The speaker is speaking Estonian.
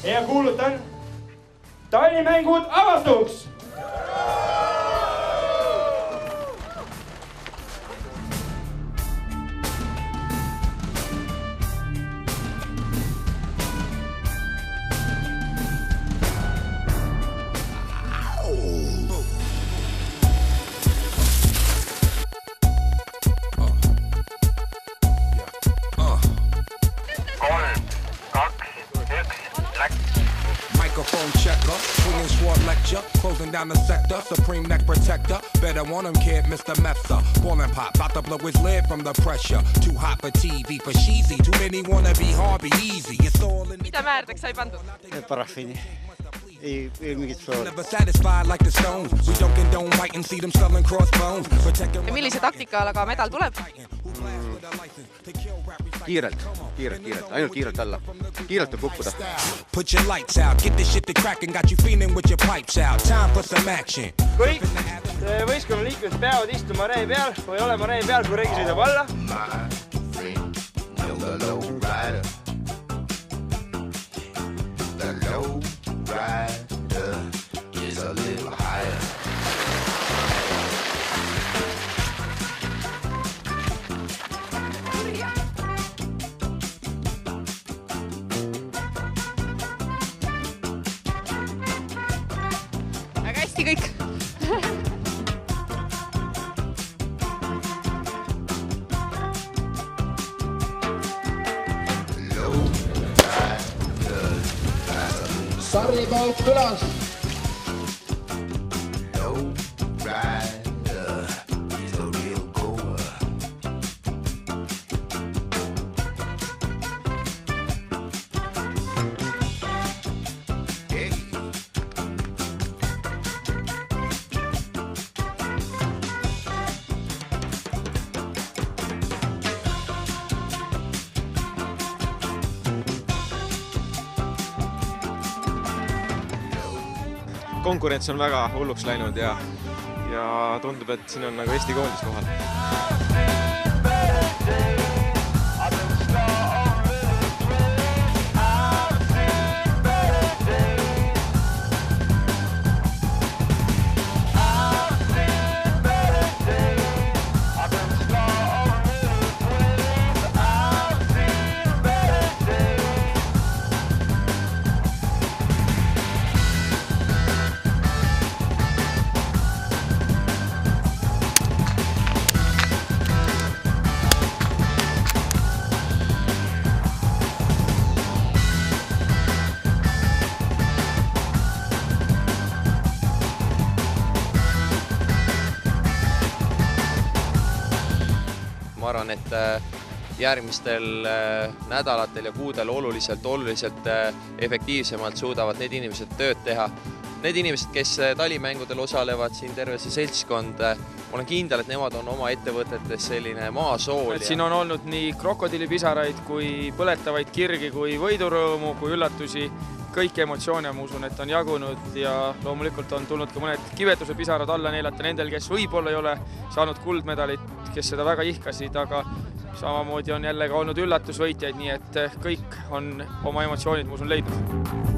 ja kuulutan talimängud avatuks. Microphone checker, swinging sword lecture, closing down the sector, supreme neck protector, better want him kid, Mr. Mepsa, ballin' pop, about to blow his lid from the pressure, too hot for TV, for cheesy, too many wanna be hard, be easy, it's all in the... Mida määrdeks sai pandud? Paraffini. Ei mingit floori. Never satisfied like the stones, we don't condone white and see them selling crossbones, Ja millise taktikalaga medal tuleb? Kiirelt, ainult kiirelt alla. Kiirelt võib kukkuda. Put your lights out, get this shit to cracking, got you feeling with your pipes out, time for some action. Kõik võistkonna liikmed peavad istuma ree peal või olema ree peal, kui regi sõidab alla. Väga hästi kõik. Sarripauk külas. Konkurents on väga hulluks läinud ja tundub, et siin on nagu Eesti koondis kohal. Ma arvan, et järgmistel nädalatel ja kuudel oluliselt efektiivsemalt suudavad need inimesed tööd teha. Need inimesed, kes talimängudel osalevad siin terve see seltskond, ma olen kindel, et nemad on oma ettevõtetes selline maasool. Siin on olnud nii krokodillipisaraid kui põletavaid kirgi, kui võidurõõmu, kui üllatusi. Kõik emotsioone, ma usun, et on jagunud ja loomulikult on tulnud ka mõned kivetuse pisarad alla neelata nendel, kes võib-olla ei ole saanud kuldmedalit, kes seda väga ihkasid, aga samamoodi on jälle ka olnud üllatusvõitjaid, nii et kõik on oma emotsioonid, ma usun, leidnud.